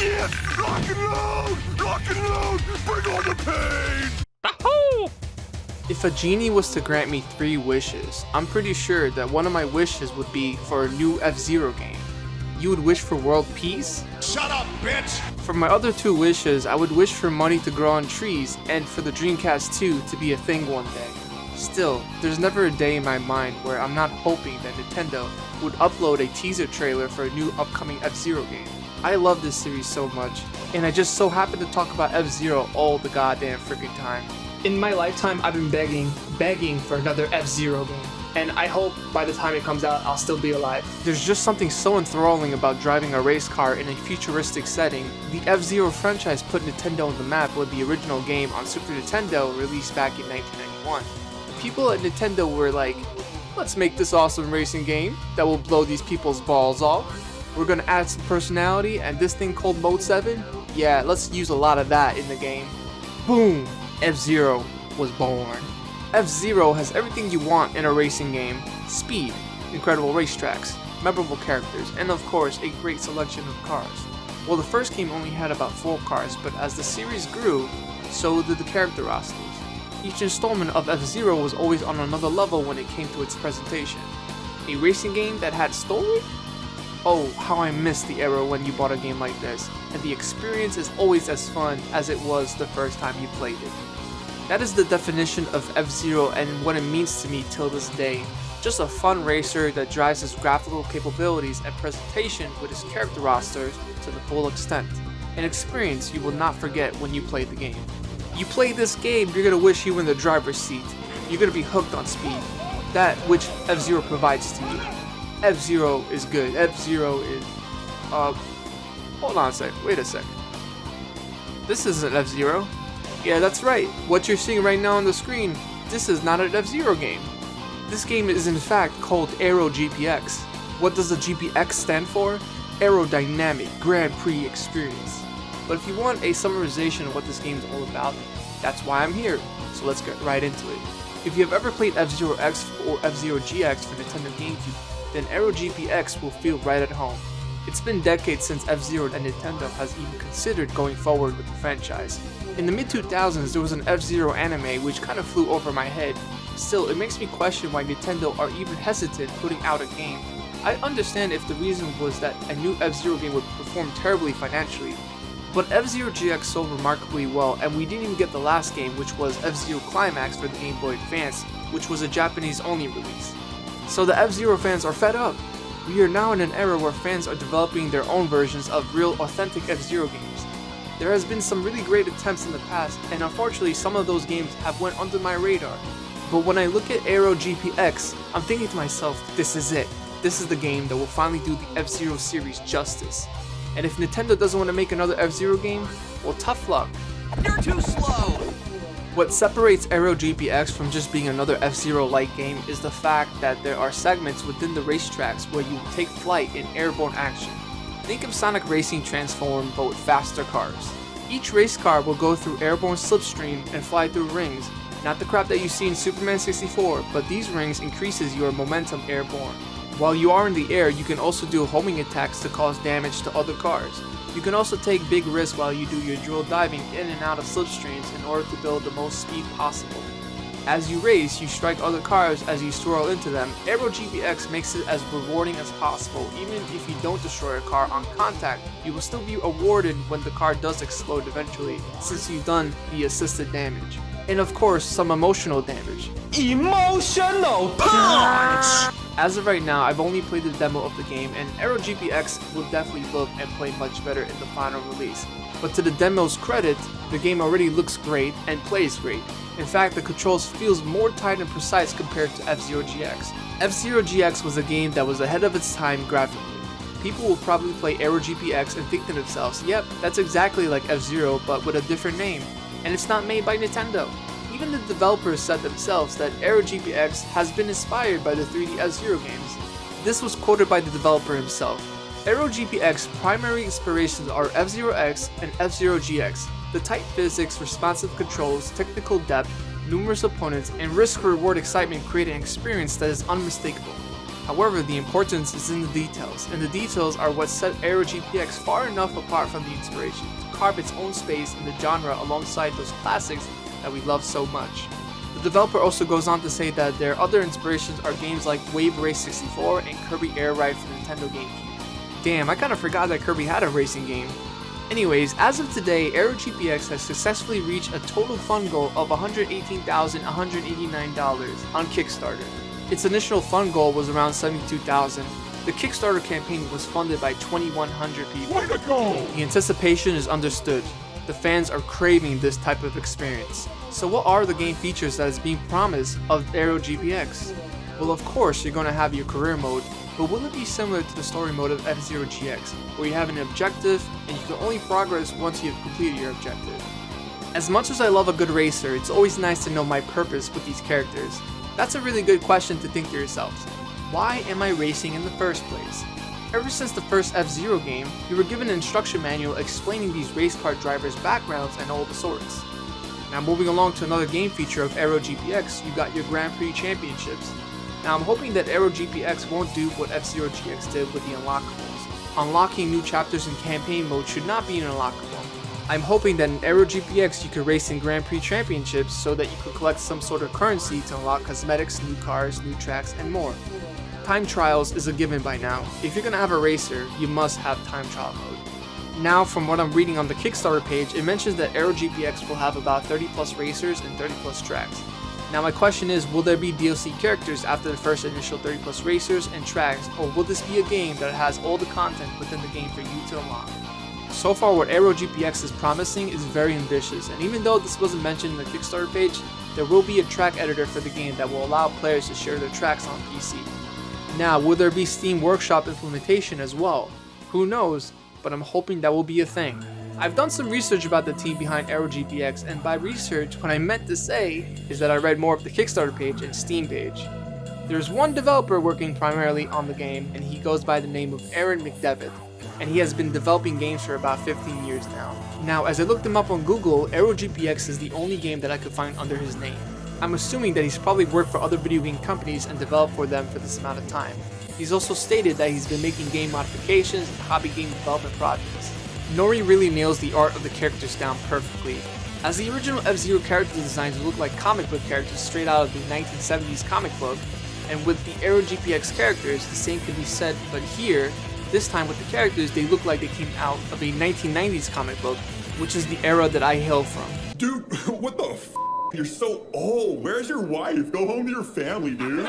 Yeah! Lock and load! Lock and load! Bring on the pain! Ahoo! If a genie was to grant me 3 wishes, I'm pretty sure that one of my wishes would be for a new FZero game. You would wish for world peace? Shut up, bitch! For my other 2 wishes, I would wish for money to grow on trees and for the Dreamcast 2 to be a thing one day. Still, there's never a day in my mind where I'm not hoping that Nintendo would upload a teaser trailer for a new upcoming FZero game. I love this series so much, and I just so happen to talk about FZero all the goddamn freaking time. In my lifetime, I've been begging for another FZero game, and I hope by the time it comes out, I'll still be alive. There's just something so enthralling about driving a race car in a futuristic setting. The FZero franchise put Nintendo on the map with the original game on Super Nintendo released back in 1991. The people at Nintendo were like, let's make this awesome racing game that will blow these people's balls off. We're gonna add some personality, and this thing called Mode 7? Yeah, let's use a lot of that in the game. Boom! FZero was born. FZero has everything you want in a racing game: speed, incredible racetracks, memorable characters, and of course a great selection of cars. Well, the first game only had about 4 cars, but as the series grew, so did the character rosters. Each installment of FZero was always on another level when it came to its presentation. A racing game that had story? Oh, how I missed the era when you bought a game like this, and the experience is always as fun as it was the first time you played it. That is the definition of FZero and what it means to me till this day. Just a fun racer that drives his graphical capabilities and presentation with his character rosters to the full extent. An experience you will not forget when you play the game. You play this game, you're gonna wish you were in the driver's seat. You're gonna be hooked on speed. That which FZero provides to you. FZero is good. FZero is... hold on a sec. Wait a sec. This isn't FZero. Yeah, that's right. What you're seeing right now on the screen, this is not an FZero game. This game is in fact called Aero GPX. What does the GPX stand for? Aerodynamic Grand Prix Experience. But if you want a summarization of what this game is all about, that's why I'm here. So let's get right into it. If you have ever played FZero X or FZero GX for Nintendo GameCube, then Aero GPX will feel right at home. It's been decades since FZero and Nintendo has even considered going forward with the franchise. In the mid-2000s, there was an FZero anime which kind of flew over my head. Still, it makes me question why Nintendo are even hesitant putting out a game. I understand if the reason was that a new FZero game would perform terribly financially, but FZero GX sold remarkably well, and we didn't even get the last game, which was FZero Climax for the Game Boy Advance, which was a Japanese-only release. So the FZero fans are fed up. We are now in an era where fans are developing their own versions of real, authentic FZero games. There has been some really great attempts in the past, and unfortunately some of those games have went under my radar. But when I look at Aero GPX, I'm thinking to myself, this is it. This is the game that will finally do the FZero series justice. And if Nintendo doesn't want to make another FZero game, well, tough luck. You're too slow! What separates Aero GPX from just being another FZero-like game is the fact that there are segments within the racetracks where you take flight in airborne action. Think of Sonic Racing Transform, but with faster cars. Each race car will go through airborne slipstream and fly through rings, not the crap that you see in Superman 64, but these rings increases your momentum airborne. While you are in the air, you can also do homing attacks to cause damage to other cars. You can also take big risks while you do your drill diving in and out of slipstreams in order to build the most speed possible. As you race, you strike other cars as you swirl into them. Aero GPX makes it as rewarding as possible. Even if you don't destroy a car on contact, you will still be awarded when the car does explode eventually, since you've done the assisted damage. And of course, some emotional damage. Emotional punch! As of right now, I've only played the demo of the game, and Aero GPX will definitely look and play much better in the final release. But to the demo's credit, the game already looks great and plays great. In fact, the controls feels more tight and precise compared to FZero GX. FZero GX was a game that was ahead of its time graphically. People will probably play Aero GPX and think to themselves, yep, that's exactly like FZero but with a different name. And it's not made by Nintendo. Even the developers said themselves that Aero GPX has been inspired by the 3D FZero games. This was quoted by the developer himself. Aero GPX's primary inspirations are FZero X and FZero GX. The tight physics, responsive controls, technical depth, numerous opponents, and risk-reward excitement create an experience that is unmistakable. However, the importance is in the details, and the details are what set Aero GPX far enough apart from the inspiration to carve its own space in the genre alongside those classics that we love so much. The developer also goes on to say that their other inspirations are games like Wave Race 64 and Kirby Air Ride for Nintendo GameCube. Damn, I kinda forgot that Kirby had a racing game. Anyways, as of today, Aero GPX has successfully reached a total fund goal of $118,189 on Kickstarter. Its initial fund goal was around $72,000. The Kickstarter campaign was funded by 2,100 people. Way to go! The anticipation is understood. The fans are craving this type of experience. So what are the game features that is being promised of Aero GPX? Well, of course, you're going to have your career mode, but will it be similar to the story mode of FZero GX, where you have an objective and you can only progress once you have completed your objective? As much as I love a good racer, it's always nice to know my purpose with these characters. That's a really good question to think to yourselves. Why am I racing in the first place? Ever since the first F-Zero game, you were given an instruction manual explaining these race car drivers' backgrounds and all the sorts. Now moving along to another game feature of Aero GPX, you got your Grand Prix Championships. Now I'm hoping that Aero GPX won't do what F-Zero GX did with the unlockables. Unlocking new chapters in campaign mode should not be an unlockable. I'm hoping that in Aero GPX you could race in Grand Prix Championships so that you could collect some sort of currency to unlock cosmetics, new cars, new tracks, and more. Time trials is a given by now. If you're gonna have a racer, you must have time trial mode. Now from what I'm reading on the Kickstarter page, it mentions that Aero GPX will have about 30 plus racers and 30 plus tracks. Now my question is, will there be DLC characters after the first initial 30 plus racers and tracks, or will this be a game that has all the content within the game for you to unlock? So far what Aero GPX is promising is very ambitious, and even though this wasn't mentioned in the Kickstarter page, there will be a track editor for the game that will allow players to share their tracks on PC. Now, will there be Steam Workshop implementation as well? Who knows, but I'm hoping that will be a thing. I've done some research about the team behind Aero GPX, and by research, what I meant to say is that I read more of the Kickstarter page and Steam page. There's one developer working primarily on the game, and he goes by the name of Aaron McDevitt, and he has been developing games for about 15 years now. Now, as I looked him up on Google, Aero GPX is the only game that I could find under his name. I'm assuming that he's probably worked for other video game companies and developed for them for this amount of time. He's also stated that he's been making game modifications and hobby game development projects. Norrie really nails the art of the characters down perfectly, as the original F-Zero character designs look like comic book characters straight out of the 1970s comic book, and with the Aero GPX characters, the same can be said, but here, this time with the characters, they look like they came out of a 1990s comic book, which is the era that I hail from. Dude, what the f? You're so old. Where's your wife? Go home to your family, dude.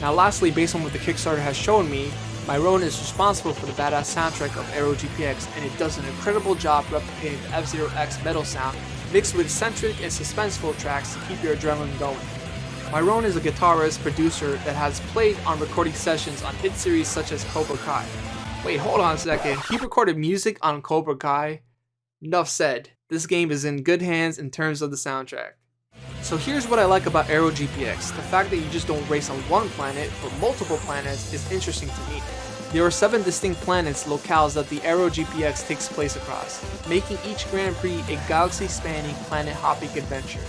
Now lastly, based on what the Kickstarter has shown me, Myrone is responsible for the badass soundtrack of Aero GPX, and it does an incredible job replicating the F-Zero X metal sound mixed with eccentric and suspenseful tracks to keep your adrenaline going. Myrone is a guitarist, producer that has played on recording sessions on hit series such as Cobra Kai. Wait, hold on a second, he recorded music on Cobra Kai? Enough said, this game is in good hands in terms of the soundtrack. So here's what I like about Aero GPX. The fact that you just don't race on one planet, but multiple planets is interesting to me. There are 7 distinct planets, locales that the Aero GPX takes place across, making each Grand Prix a galaxy-spanning, planet-hopping adventure.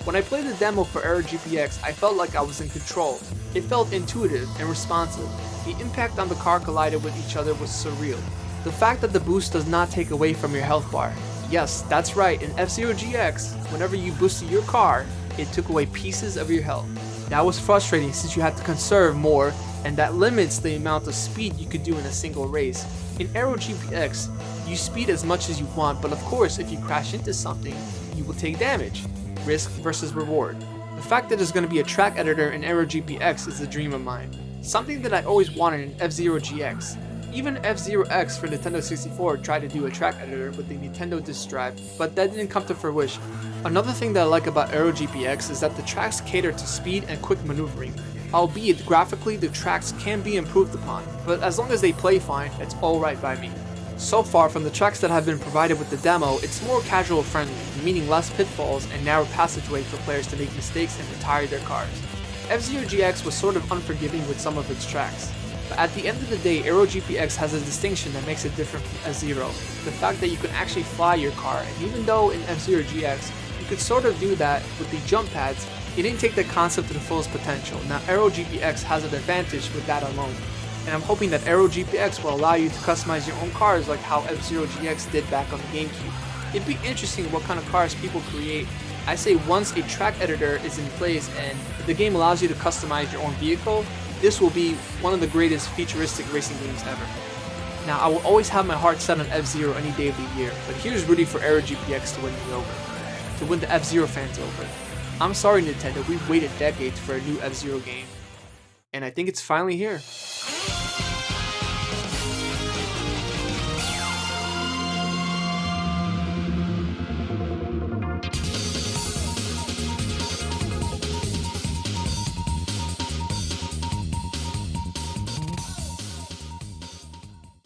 When I played the demo for Aero GPX, I felt like I was in control. It felt intuitive and responsive. The impact on the car collided with each other was surreal. The fact that the boost does not take away from your health bar. Yes, that's right, in F-Zero GX, whenever you boosted your car, it took away pieces of your health. That was frustrating since you had to conserve more, and that limits the amount of speed you could do in a single race. In Aero GPX, you speed as much as you want, but of course if you crash into something, you will take damage. Risk versus reward. The fact that there's going to be a track editor in Aero GPX is a dream of mine. Something that I always wanted in F-Zero GX. Even F-Zero X for Nintendo 64 tried to do a track editor with the Nintendo disk drive, but that didn't come to fruition. Another thing that I like about Aero GPX is that the tracks cater to speed and quick maneuvering. Albeit graphically the tracks can be improved upon, but as long as they play fine, it's alright by me. So far from the tracks that have been provided with the demo, it's more casual friendly, meaning less pitfalls and narrow passageway for players to make mistakes and retire their cars. F-Zero GX was sort of unforgiving with some of its tracks. But at the end of the day, Aero GPX has a distinction that makes it different from F-Zero. The fact that you can actually fly your car, and even though in F-Zero GX, you could sort of do that with the jump pads, It didn't take the concept to the fullest potential. Now Aero GPX has an advantage with that alone. And I'm hoping that Aero GPX will allow you to customize your own cars like how FZero GX did back on the GameCube. It'd be interesting what kind of cars people create. I say once a track editor is in place and the game allows you to customize your own vehicle, this will be one of the greatest futuristic racing games ever. Now I will always have my heart set on F-Zero any day of the year, but here's rooting for Aero GPX to win me over. To win the F-Zero fans over. I'm sorry Nintendo, we've waited decades for a new F-Zero game. And I think it's finally here.